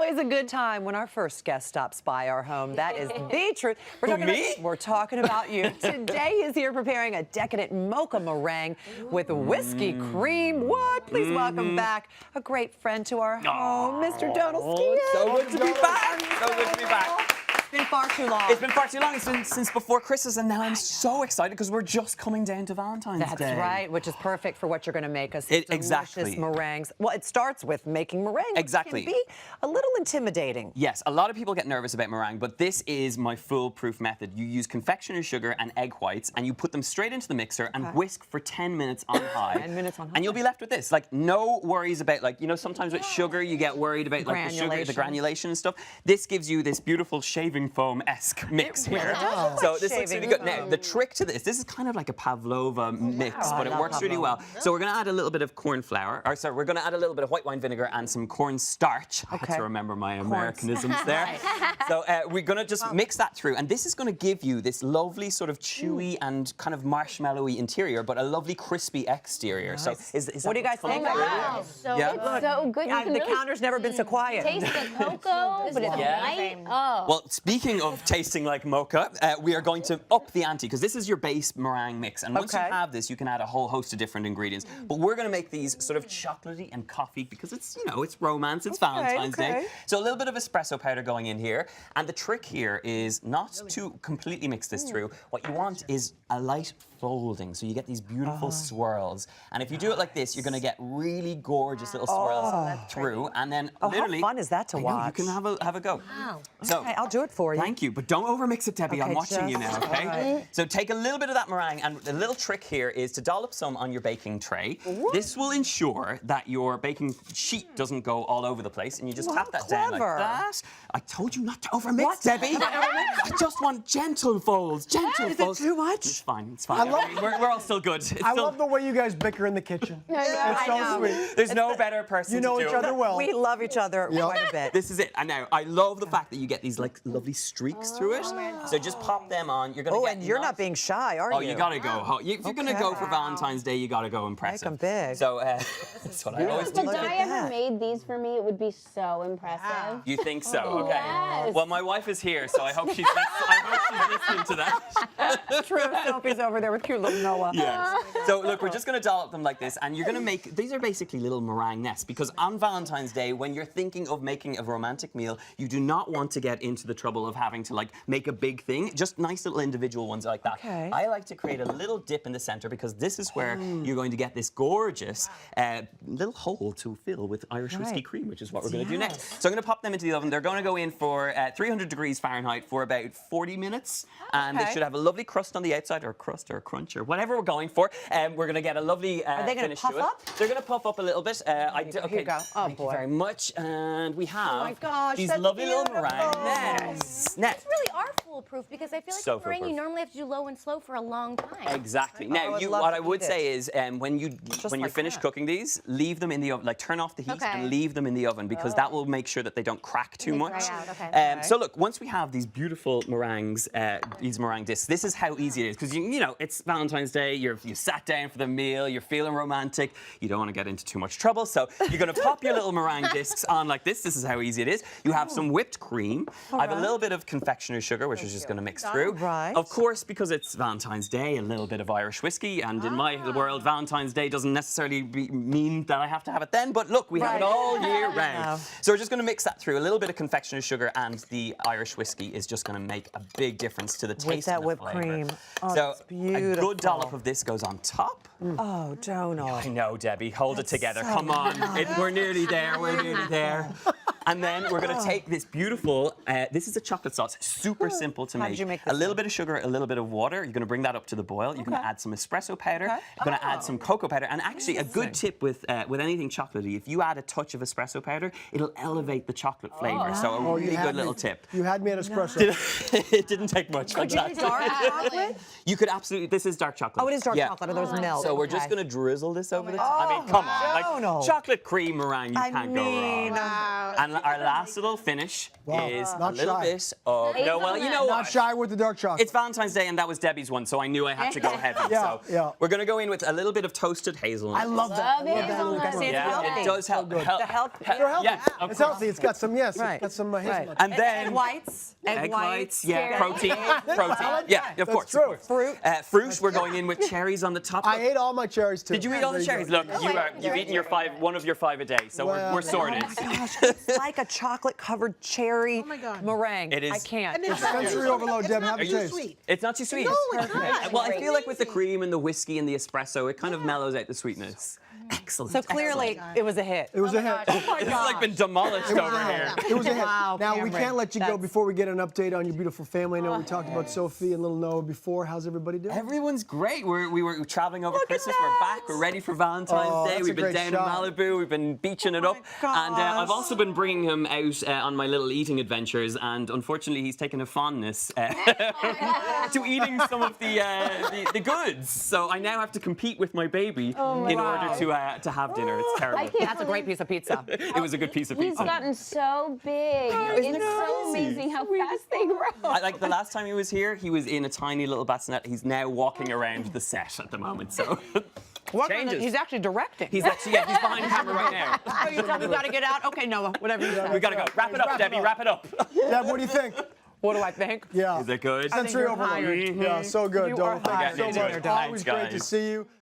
always a good time when our first guest stops by our home. That is the truth. We're talking about you. Today is here preparing a decadent mocha meringue with whiskey cream. What? Please welcome back a great friend to our home, Mr. Donal Skehan. So good to be back. So good to be back. It's been far too long. It's been far too long. It's been since before Christmas, and now I'm so excited because we're just coming down to Valentine's Day. That's right, which is perfect for what you're going to make us. Exactly. Delicious meringues. Well, it starts with making meringue. Exactly. It can be a little intimidating. Yes, a lot of people get nervous about meringue, but this is my foolproof method. You use confectioner's sugar and egg whites, and you put them straight into the mixer and whisk for 10 minutes on high. 10 minutes on high. And you'll be left with this. Like, no worries about, like, you know, sometimes with sugar, you get worried about, like, the sugar, the granulation and stuff. This gives you this beautiful shaving foam-esque mix here. So this looks really good. Now, the trick to this is kind of like a pavlova mix, but it works really well. So we're going to add a little bit of corn flour, or sorry, we're going to add a little bit of white wine vinegar and some corn starch. I had to remember my Americanisms there. So we're going to just mix that through, and this is going to give you this lovely sort of chewy and kind of marshmallowy interior, but a lovely crispy exterior. Nice. So is what do you guys think? Wow. So it's so good. The counter's never been so quiet. Taste the cocoa, but it's light. Oh. Well, speaking of tasting like mocha, we are going to up the ante because this is your base meringue mix, and once you have this, you can add a whole host of different ingredients. But we're going to make these sort of chocolatey and coffee because it's, you know, it's romance, it's Valentine's Day. So a little bit of espresso powder going in here, and the trick here is not to completely mix this through. What you want is a light folding, so you get these beautiful swirls. And if you do it like this, you're going to get really gorgeous little swirls through, and then literally, how fun is that to watch? You can have a go. Wow. So I'll do it for you. Thank you, but don't overmix it, Debbie. I'm watching you now, okay? So take a little bit of that meringue, and the little trick here is to dollop some on your baking tray. This will ensure that your baking sheet doesn't go all over the place, and you just tap that down like that. I told you not to overmix, Debbie. I just want gentle folds, gentle folds. Is it too much? It's fine, it's fine. We're all still good. I love the way you guys bicker in the kitchen. It's so sweet. There's no better person You know to do each it. other well. We love each other quite a bit. This is it. And now, I love the fact that you get these like lovely streaks through it. So just pop them on. You're gonna get and you're not being shy, are you? Oh, you gotta go. If you're gonna go for Valentine's Day, you gotta go impressive. Make them big. So that's what I always do. If Di ever made these for me, it would be so impressive. You think so? Okay. Yes. Well, my wife is here, so I hope she's listening to that. True. Sophie's over there with cute little Noah. Yes. So look, we're just going to dollop them like this, and you're going to make, these are basically little meringue nests, because on Valentine's Day, when you're thinking of making a romantic meal, you do not want to get into the trouble of having to like make a big thing, just nice little individual ones like that. Okay. I like to create a little dip in the center because this is where you're going to get this gorgeous little hole to fill with Irish whiskey cream, which is what we're going to do next. So I'm going to pop them into the oven. They're going to go in for 300 degrees Fahrenheit for about 40 minutes, and they should have a lovely crust on the outside, or crust or crunch or whatever we're going for. We're going to get a lovely Are they going to puff up? They're going to puff up a little bit. Here you go. Oh, Thank you very much. And we have my gosh, these that's lovely little beautiful. meringue nests. These really are foolproof because I feel like So with meringue you foolproof. normally have to do low and slow for a long time. Exactly. Oh, Now, I'd love what to I would eat say is, when you're like finished that. cooking these, leave them in the oven. Like, turn off the heat and leave them in the oven, because that will make sure that they don't crack too much. Dry out, So look, once we have these beautiful meringues, these meringue discs, this is how easy it is, because you know it's Valentine's Day. You sat down for the meal. You're feeling romantic. You don't want to get into too much trouble, so you're going to pop your little meringue discs on like this. This is how easy it is. You have some whipped cream. I have a little bit of confectioner's sugar, which is just going to mix through. Right. Of course, because it's Valentine's Day, a little bit of Irish whiskey, and in my world, Valentine's Day doesn't necessarily mean that I have to have it then, but look, we have it all year round. So we're just going to mix that through. A little bit of confectioner's sugar and the Irish whiskey is just going to make a big difference to the taste With that and the whipped flavor. cream. Oh, So that's a beautiful. good dollop of this goes on top. Oh, Donal. I know, Debbie. Hold it together. so Come on. We're nearly there. We're nearly there. And then we're going to take this beautiful, this is a chocolate sauce, super simple to How make. did you make A this little bit of sugar, a little bit of water. You're going to bring that up to the boil. You're going to add some espresso powder. You're going to add some cocoa powder. And actually, a good tip with anything chocolatey, if you add a touch of espresso powder, it'll elevate the chocolate flavor. So a really good little tip. You had me at espresso. It didn't take much. Could you use dark chocolate? You could absolutely, this is dark chocolate. Oh, it is dark chocolate. There's milk. So we're just going to drizzle this over the top. I mean, come on. Donal. Like, chocolate cream meringue, you can't go wrong. Wow. And our last little finish is a Not little shy. bit of, no, well, you know Not what? shy with the dark chocolate. It's Valentine's Day, and that was Debbie's one, so I knew I had to go heavy. Yeah, so we're going to go in with a little bit of toasted hazelnut. I love that. Love it. See, it's Yeah, real It does help. The health. They're healthy. Yes, of It's course. healthy. It's got some, yes, Right. it's got some hazelnut. And then egg whites. egg whites, yeah, scary. protein. Yeah, of That's course. true. Of course. Fruit, we're going in with cherries on the top. I ate all my cherries too. Did you eat all the There you cherries? go. Look, you've eaten one of your 5 a day, so Well, we're sorted. Oh my gosh, it's like a chocolate-covered cherry meringue. It is. I can't. And it's Sensory overload, Deb. Have a It's not taste. too sweet. It's not too sweet. No, it's not. Well, I feel like with the cream and the whiskey and the espresso, it kind of mellows out the sweetness. Excellent. So clearly, it was a hit. It was a hit. It's like been demolished over here. It was a hit. Wow, Now, we Cameron, can't let you go that's- before we get an update on your beautiful family. I know we talked about Sophie and little Noah before. How's everybody doing? Everyone's great. We were traveling over Look at Christmas. We're back. We're ready for Valentine's Oh, Day. that's a We've been great down shot. in Malibu. We've been beaching it up. And I've also been bringing him out on my little eating adventures. And unfortunately, he's taken a fondness to eating some of the goods. So I now have to compete with my baby in order to have dinner. It's terrible. That's a great piece of pizza. It was a good piece of He's pizza. gotten so big. isn't It's it so crazy? amazing how fast they grow. Like the last time he was here, he was in a tiny little bassinet. He's now walking around the set at the moment. So changes. He's actually directing. He's actually he's behind the camera right now. Oh, you tell me we got to get out? Okay, Noah, whatever you say. We gotta go. Wrap it up, Debbie. Wrap it up. Deb, what do you think? What do I think? Yeah. Is it good? Sensory you're overload. hired. Yeah, so good, You Donal. are Thank hired. you so Thanks, much. Always great to guys. see you.